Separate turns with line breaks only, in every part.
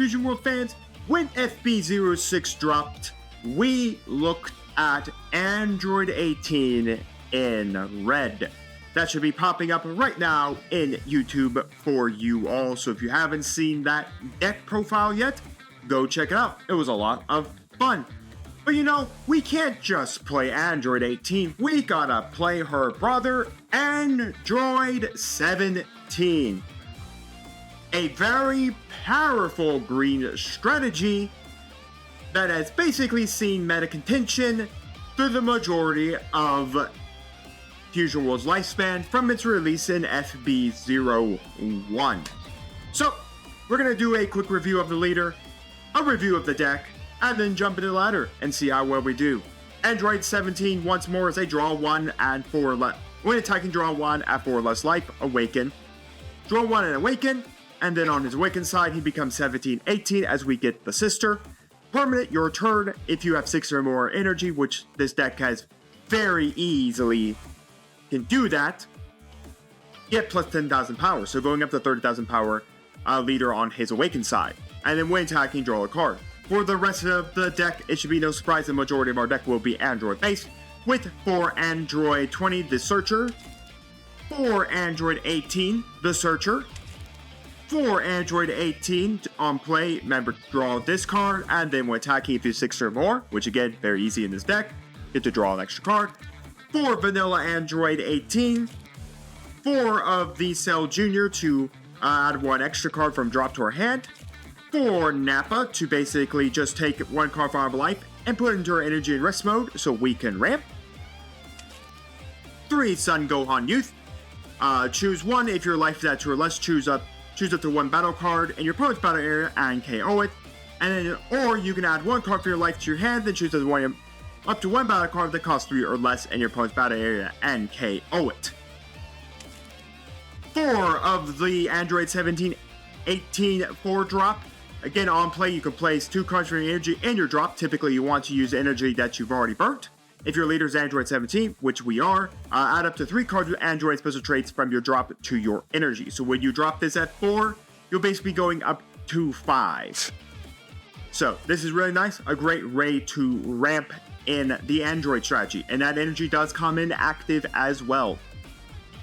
Fusion World fans, when FB06 dropped, we looked at Android 18 in red. That should be popping up right now in YouTube for you all. So if you haven't seen that deck profile yet, go check it out. It was a lot of fun. But you know, we can't just play Android 18. We gotta play her brother, Android 17. A very powerful green strategy that has basically seen meta contention through the majority of Fusion World's lifespan from its release in FB01. So, we're going to do a quick review of the leader, a review of the deck, and then jump into the ladder and see how well we do. Android 17 once more is a draw 1 and 4 when attacking, draw 1 at 4 less life, awaken. Draw 1 and awaken, and then on his awakened side he becomes 17-18 as we get the sister. Permanent your turn if you have 6 or more energy, which this deck has very easily can do that. Get plus 10,000 power, so going up to 30,000 power leader on his awakened side. And then when attacking, draw a card. For the rest of the deck, it should be no surprise the majority of our deck will be Android based, with for Android 20 the Searcher, for Android 18 the Searcher, for Android 18 on play, remember draw this card, and then when attacking if you 6 or more, which again very easy in this deck, get to draw an extra card. For vanilla Android 18, 4 of the Cell Jr. to add 1 extra card from drop to our hand. For Nappa to basically just take 1 card from our life and put it into our energy and rest mode so we can ramp. 3 Son Gohan Youth. Choose 1 if your life is at 2 or less. Choose up to 1 battle card in your opponent's battle area and KO it. And then, or you can add 1 card for your life to your hand, then choose up to 1 battle card that costs 3 or less in your opponent's battle area and KO it. 4 of the Android 17, 18 4 drop. Again, on play, you can place 2 cards from your energy in your drop. Typically, you want to use energy that you've already burnt. If your leader is Android 17, which we are, add up to 3 cards with Android special traits from your drop to your energy. So when you drop this at 4, you'll basically be going up to 5. So this is really nice, a great way to ramp in the Android strategy, and that energy does come in active as well.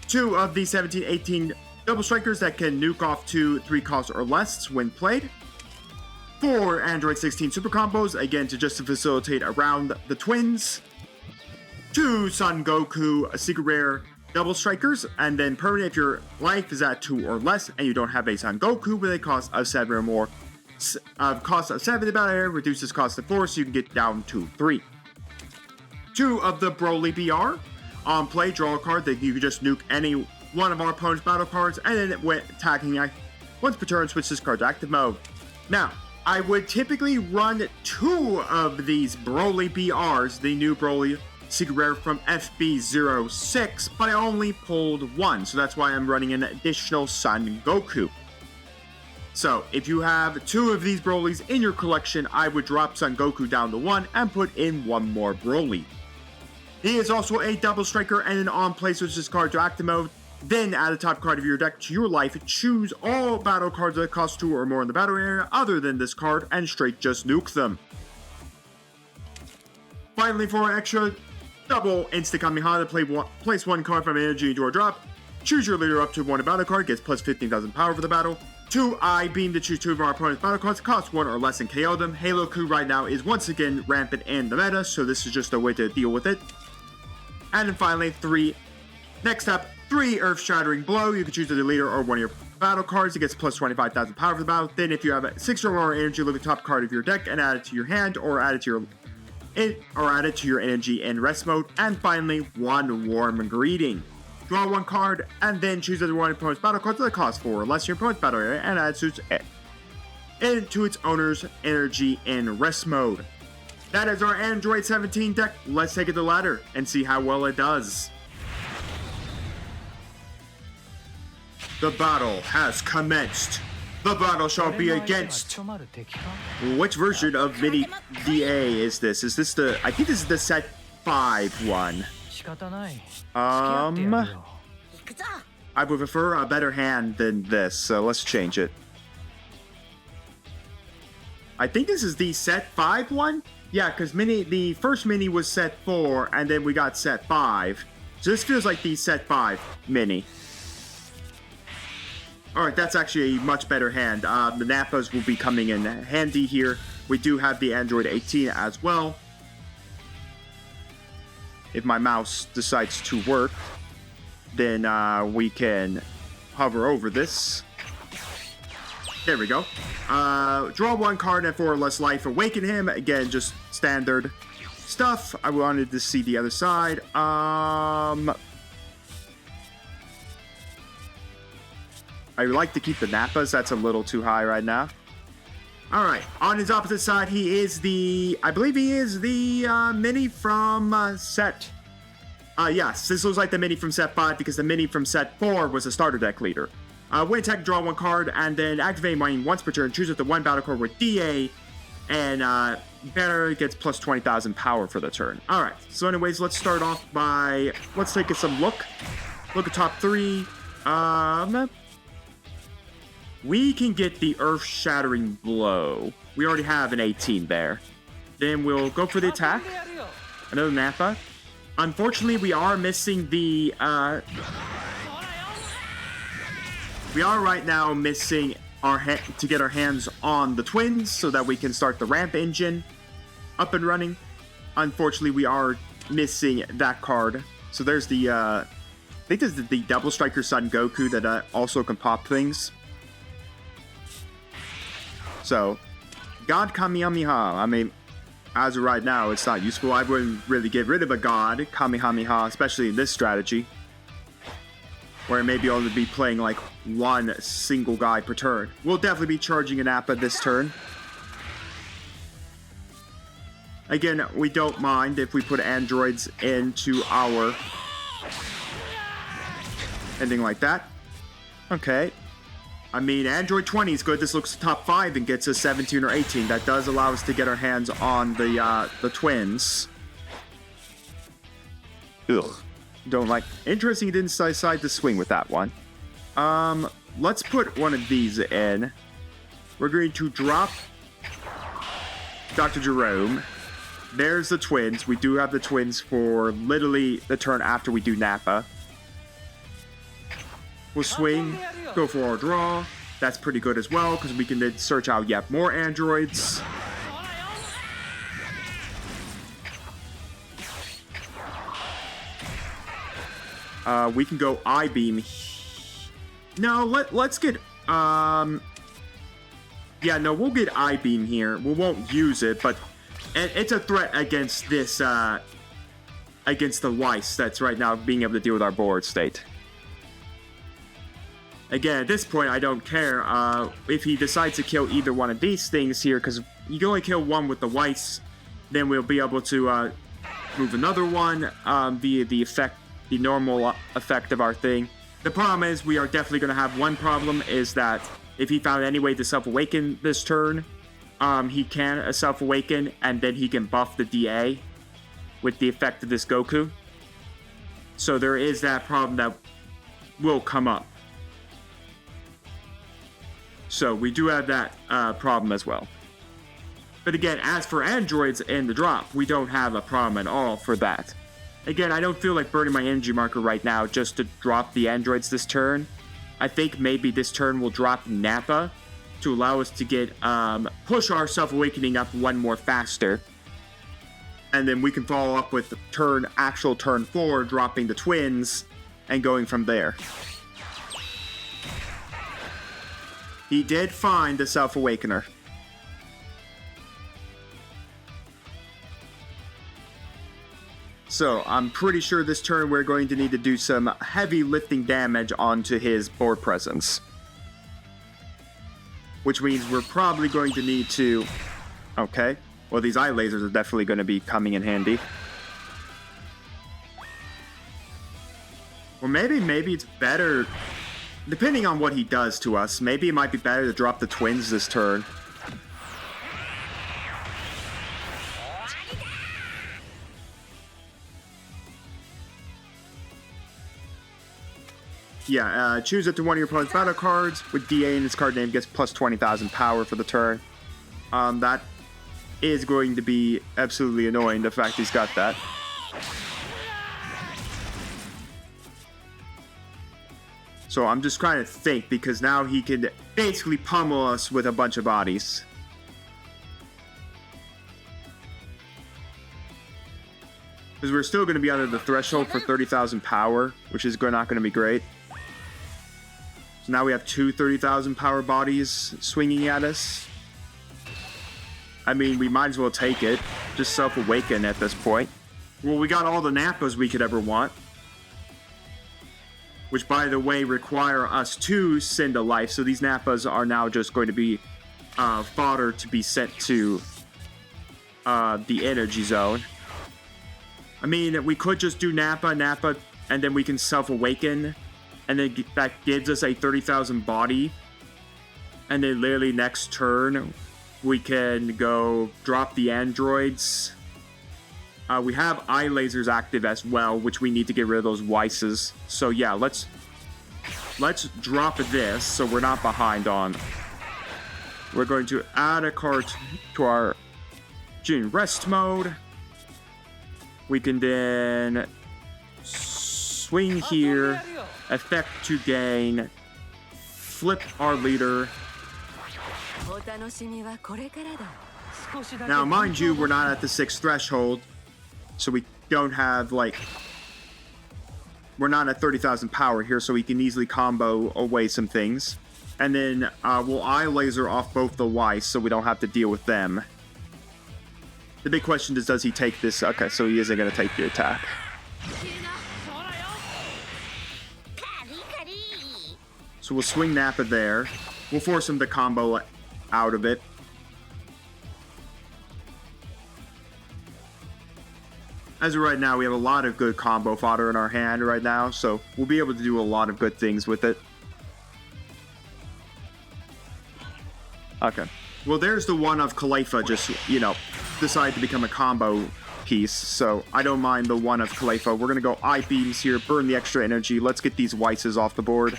2 of the 17-18 double strikers that can nuke off to 3 costs or less when played. 4 Android 16 super combos, again to just facilitate around the twins. 2 Son Goku secret rare double strikers, and then permanent if your life is at 2 or less and you don't have a Son Goku with a cost of 7 or more. Cost of 7 the battle area reduces cost to 4, so you can get down to 3. 2 of the Broly BR. On play, draw a card that you can just nuke any one of our opponent's battle cards, and then when attacking once per turn, switch this card to active mode. Now, I would typically run 2 of these Broly BRs, the new Broly secret rare from FB06, but I only pulled 1, so that's why I'm running an additional Son Goku. So, if you have 2 of these Brolys in your collection, I would drop Son Goku down to 1 and put in 1 more Broly. He is also a double striker, and then on play, switch this card to active mode. Then add the top card of your deck to your life. Choose all battle cards that cost 2 or more in the battle area other than this card, and straight just nuke them. Finally, for an extra double instant Kamehameha, place 1 card from energy into a drop. Choose your leader up to 1 battle card, gets plus 15,000 power for the battle. 2 I beam to choose 2 of our opponent's battle cards, cost 1 or less and KO them. Halo-Ku right now is once again rampant in the meta, so this is just a way to deal with it. And then finally, 3. Next up, 3 Earth Shattering Blow. You can choose the leader or 1 of your battle cards. It gets plus 25,000 power for the battle. Then if you have 6 or more energy, look at the top card of your deck and add it to your hand, or add it to your energy in rest mode. And finally, 1 Warm Greeting. Draw 1 card, and then choose the 1 opponent's battle card that costs 4 or less in your opponent's battle area, and add it into its owner's energy in rest mode. That is our Android 17 deck. Let's take it to the ladder and see how well it does. The battle has commenced. The battle shall be against... Which version of Mini DA is this? Is this the... I think this is the set 5 one. I would prefer a better hand than this, so let's change it. I think this is the set 5 one. Yeah, because the first mini was set 4, and then we got set 5. So this feels like the set 5 mini. Alright, that's actually a much better hand. The Nappas will be coming in handy here. We do have the Android 18 as well. If my mouse decides to work, then we can hover over this. There we go. Draw 1 card and 4 or less life. Awaken him. Again, just standard stuff. I wanted to see the other side. I like to keep the Nappas. That's a little too high right now. Alright, on his opposite side, he is the... I believe he is the mini from set... yes, this looks like the mini from set 5 because the mini from set 4 was a starter deck leader. When attack, draw 1 card, and then activate mine once per turn. Choose up to 1 battle card with DA, and banner gets plus 20,000 power for the turn. Alright, so anyways, let's start off by... Let's take some look. Look at top 3. We can get the Earth-Shattering Blow. We already have an 18 there. Then we'll go for the attack. Another Nappa. Unfortunately, we are missing the... we are right now missing to get our hands on the twins so that we can start the ramp engine up and running. Unfortunately, we are missing that card. So there's the... I think this is the Double Striker Son Goku that also can pop things. So, God Kamehameha. I mean, as of right now, it's not useful. I wouldn't really get rid of a God Kamehameha, especially in this strategy, where maybe I'll be playing like 1 single guy per turn. We'll definitely be charging an Appa this turn. Again, we don't mind if we put androids into our... anything like that. Okay. I mean, Android 20 is good. This looks top 5 and gets us 17 or 18. That does allow us to get our hands on the twins. Ugh. Don't like... Interesting he didn't decide to swing with that one. Let's put one of these in. We're going to drop Dr. Jerome. There's the twins. We do have the twins for literally the turn after we do Nappa. We'll swing, go for our draw. That's pretty good as well, because we can then search out yet more androids. We can go I-beam. No, let's get... yeah, no, we'll get I-beam here. We won't use it, but it's a threat against this... against the Weiss that's right now being able to deal with our board state. Again, at this point, I don't care if he decides to kill either one of these things here, because you can only kill one with the Weiss, then we'll be able to move another one via the effect, the normal effect of our thing. The problem is, we are definitely going to have one problem, is that if he found any way to self-awaken this turn, he can self-awaken, and then he can buff the DA with the effect of this Goku. So there is that problem that will come up. So we do have that problem as well. But again, as for androids in the drop, we don't have a problem at all for that. Again, I don't feel like burning my energy marker right now just to drop the androids this turn. I think maybe this turn we'll drop Nappa to allow us to get push our self-awakening up one more faster. And then we can follow up with actual turn 4, dropping the twins, and going from there. He did find the Self-Awakener. So, I'm pretty sure this turn we're going to need to do some heavy lifting damage onto his board presence. Which means we're probably going to need to... Okay. Well, these eye lasers are definitely going to be coming in handy. Or maybe it's better... Depending on what he does to us, maybe it might be better to drop the twins this turn. Yeah, choose it to one of your opponent's battle cards. With DA in its card name, gets plus 20,000 power for the turn. That is going to be absolutely annoying, the fact he's got that. So I'm just trying to think, because now he can basically pummel us with a bunch of bodies. Because we're still going to be under the threshold for 30,000 power, which is not going to be great. So now we have two 30,000 power bodies swinging at us. I mean, we might as well take it. Just self-awaken at this point. Well, we got all the Nappas we could ever want. Which, by the way, require us to send a life. So these Nappas are now just going to be fodder to be sent to the energy zone. I mean, we could just do Nappa, and then we can self-awaken. And then that gives us a 30,000 body. And then literally next turn, we can go drop the androids. We have eye lasers active as well, which we need to get rid of those Weisses. So yeah, let's drop this so we're not behind on. We're going to add a card to our June rest mode. We can then swing here, effect to gain, flip our leader. Now, mind you, we're not at the 6th threshold, so we don't have, like, we're not at 30,000 power here, so we can easily combo away some things. And then we'll eye laser off both the Weiss, so we don't have to deal with them. The big question is, does he take this? Okay, so he isn't going to take the attack. So we'll swing Nappa there. We'll force him to combo out of it. As of right now, we have a lot of good combo fodder in our hand right now, so we'll be able to do a lot of good things with it. Okay. Well, there's the one of 𝐒𝐓 just, you know, decided to become a combo piece, so I don't mind the one of 𝐒𝐓. We're going to go eye beams here, burn the extra energy. Let's get these Weisses off the board.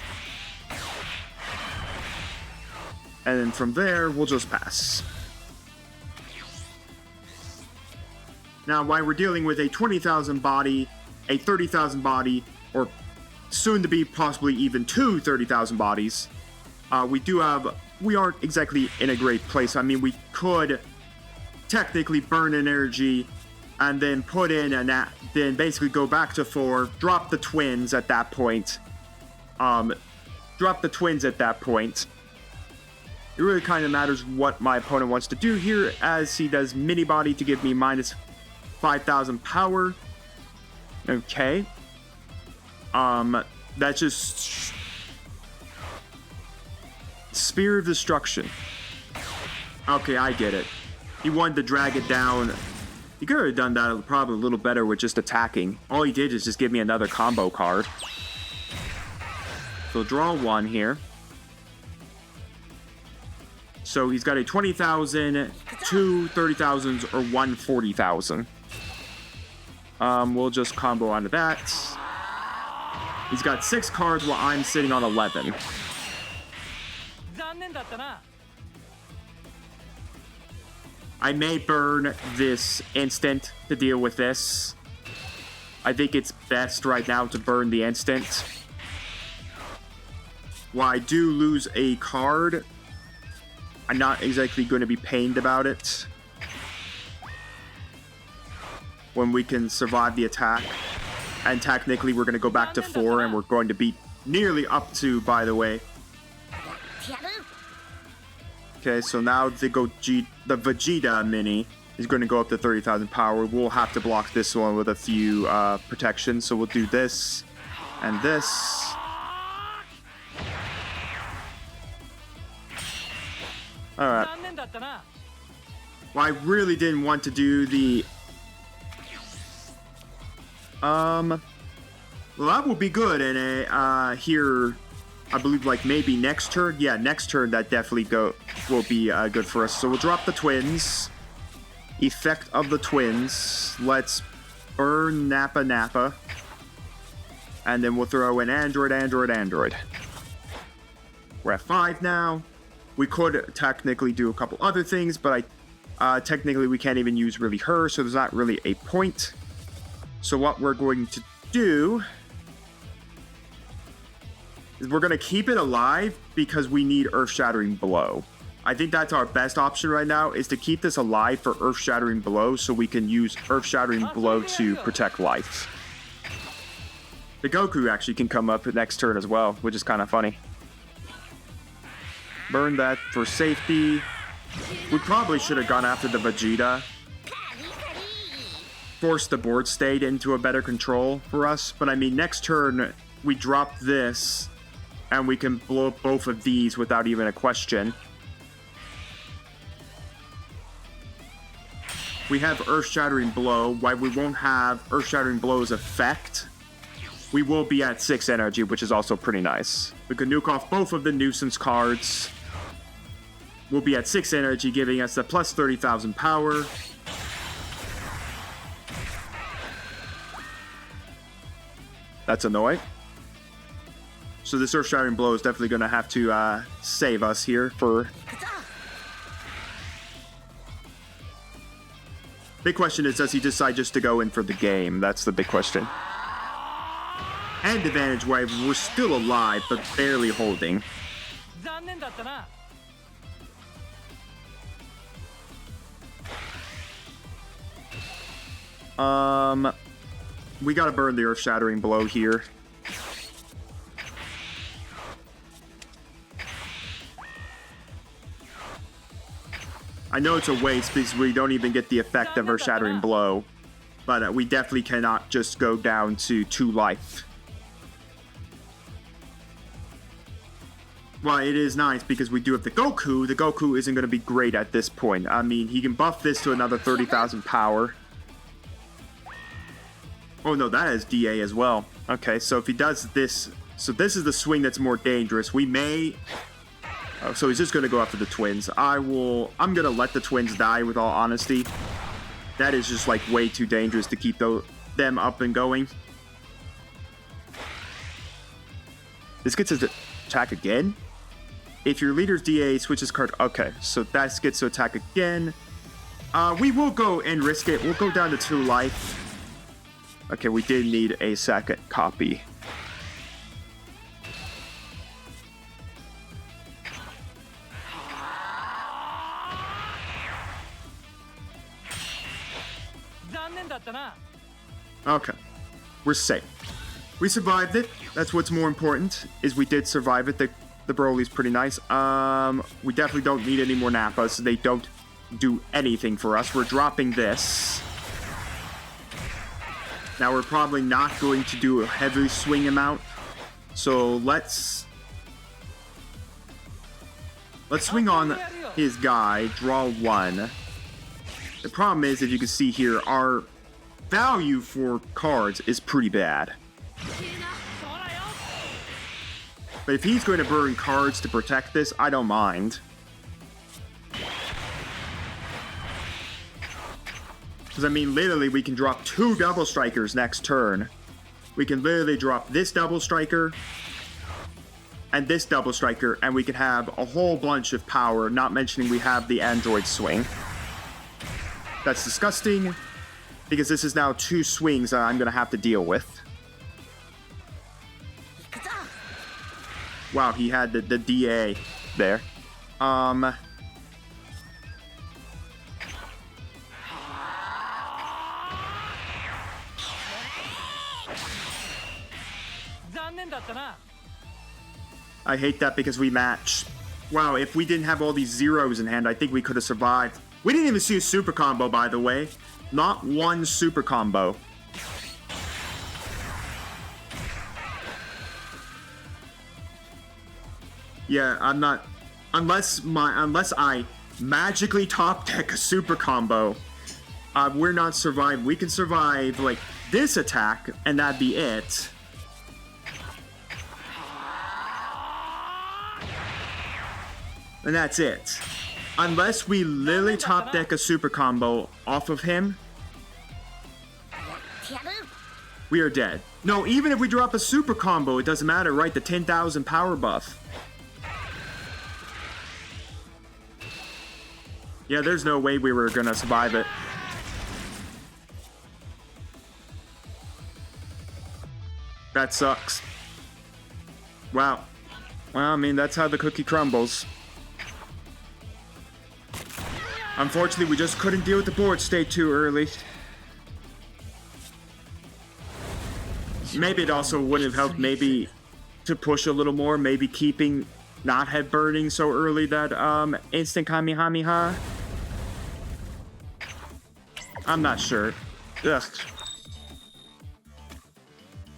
And then from there, we'll just pass. Now, while we're dealing with a 20,000 body, a 30,000 body, or soon to be possibly even two 30,000 bodies, we aren't exactly in a great place. I mean, we could technically burn energy and then put in then basically go back to 4, drop the twins at that point. It really kind of matters what my opponent wants to do here, as he does mini body to give me minus 5,000 power. Okay. That's just Spear of Destruction. Okay, I get it. He wanted to drag it down. He could have done that probably a little better with just attacking. All he did is just give me another combo card. So draw 1 here. So he's got a 20,000, 2 30,000s, or 1 40,000. We'll just combo onto that. He's got 6 cards while I'm sitting on 11. I may burn this instant to deal with this. I think it's best right now to burn the instant. While I do lose a card, I'm not exactly going to be pained about it. When we can survive the attack. And technically we're going to go back to 4, and we're going to be nearly up to, by the way. Okay, so now the Vegeta mini is going to go up to 30,000 power. We'll have to block this one with a few protections. So we'll do this and this. Alright. Well, I really didn't want to do the... Well, that would be good in a, here... I believe, like, maybe next turn. Yeah, next turn that definitely will be good for us. So we'll drop the twins. Effect of the twins. Let's burn Nappa. And then we'll throw in Android. We're at 5 now. We could technically do a couple other things, but technically we can't even use really her, so there's not really a point. So what we're going to do is we're going to keep it alive because we need Earth-Shattering Blow. I think that's our best option right now, is to keep this alive for Earth-Shattering Blow so we can use Earth-Shattering Blow to protect life. The Goku actually can come up next turn as well, which is kind of funny. Burn that for safety. We probably should have gone after the Vegeta. Force the board state into a better control for us. But I mean, next turn, we drop this, and we can blow up both of these without even a question. We have Earth-Shattering Blow. While we won't have Earth-Shattering Blow's effect, we will be at 6 energy, which is also pretty nice. We can nuke off both of the nuisance cards. We'll be at 6 energy, giving us the plus 30,000 power. That's annoying. So this Earth-Shattering Blow is definitely going to have to save us here for... Big question is, does he decide just to go in for the game? That's the big question. And advantage wave, we're still alive, but barely holding. We gotta burn the Earth-Shattering Blow here. I know it's a waste because we don't even get the effect of Earth-Shattering Blow, but we definitely cannot just go down to 2 life. Well, it is nice because we do have the Goku. The Goku isn't going to be great at this point. I mean, he can buff this to another 30,000 power. Oh no, that is DA as well. Okay, so if he does this... So this is the swing that's more dangerous. We may... Oh, so he's just going to go after the twins. I'm going to let the twins die, with all honesty. That is just, like, way too dangerous to keep them up and going. This gets us to attack again. If your leader's DA switches card... Okay, so that gets to attack again. We will go and risk it. We'll go down to 2 life. Okay, we did need a second copy. Okay, we're safe. We survived it. That's what's more important, is we did survive it. The Broly's pretty nice. We definitely don't need any more Nappas. They don't do anything for us. We're dropping this. Now we're probably not going to do a heavy swing amount. So let's swing on his guy, draw 1. The problem is, as you can see here, our value for cards is pretty bad. But if he's going to burn cards to protect this, I don't mind. Because, I mean, literally, we can drop 2 double strikers next turn. We can literally drop this double striker and this double striker, and we can have a whole bunch of power, not mentioning we have the android swing. That's disgusting, because this is now 2 swings I'm going to have to deal with. Wow, he had the DA there. I hate that because we match. Wow, if we didn't have all these zeros in hand, I think we could have survived. We didn't even see a super combo, by the way. Not one super combo. Yeah, I'm not... Unless I magically top deck a super combo, we're not surviving. We can survive, like, this attack, and that'd be it. And that's it. Unless we literally top deck a super combo off of him, we are dead. No, even if we drop a super combo, it doesn't matter, right? The 10,000 power buff. Yeah, there's no way we were gonna survive it. That sucks. Wow. Well, I mean, that's how the cookie crumbles. Unfortunately, we just couldn't deal with the board state too early. Maybe it also wouldn't have helped maybe to push a little more, maybe keeping not head burning so early that instant Kamehameha. I'm not sure. Ugh.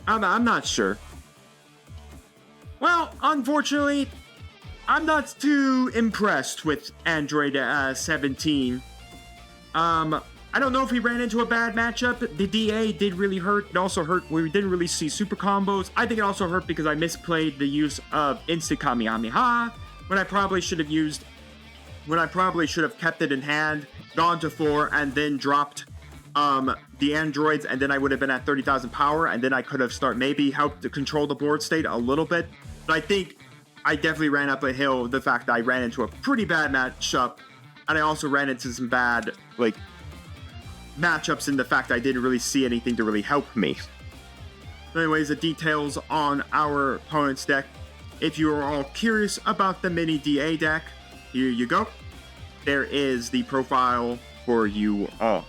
I'm not sure. Well, unfortunately, I'm not too impressed with Android 17. I don't know if he ran into a bad matchup. The DA did really hurt. It also hurt we didn't really see super combos. I think it also hurt because I misplayed the use of instant Kamehameha when I probably should have kept it in hand, gone to 4, and then dropped the androids, and then I would have been at 30,000 power, and then I could have maybe helped to control the board state a little bit. But I think I definitely ran up a hill the fact that I ran into a pretty bad matchup, and I also ran into some bad matchups in the fact that I didn't really see anything to really help me. Anyways, the details on our opponent's deck. If you are all curious about the mini DA deck, here you go. There is the profile for you all.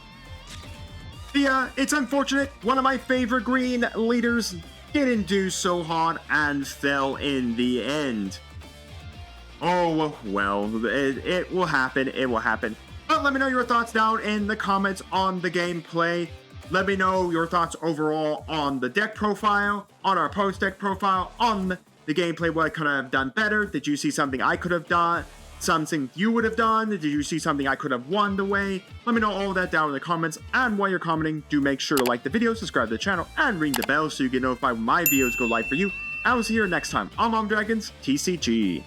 Yeah, it's unfortunate. One of my favorite green leaders didn't do so hot and fell in the end. Oh, well, it will happen. It will happen. But let me know your thoughts down in the comments on the gameplay. Let me know your thoughts overall on the deck profile, on our post deck profile, on the gameplay, what I could have done better. Did you see something I could have done? Something you would have done? Did you see something I could have won the way? Let me know all that down in the comments. And while you're commenting, do make sure to like the video, subscribe to the channel, and ring the bell so you get notified when my videos go live for you. I will see you next time on Mom Dragons TCG.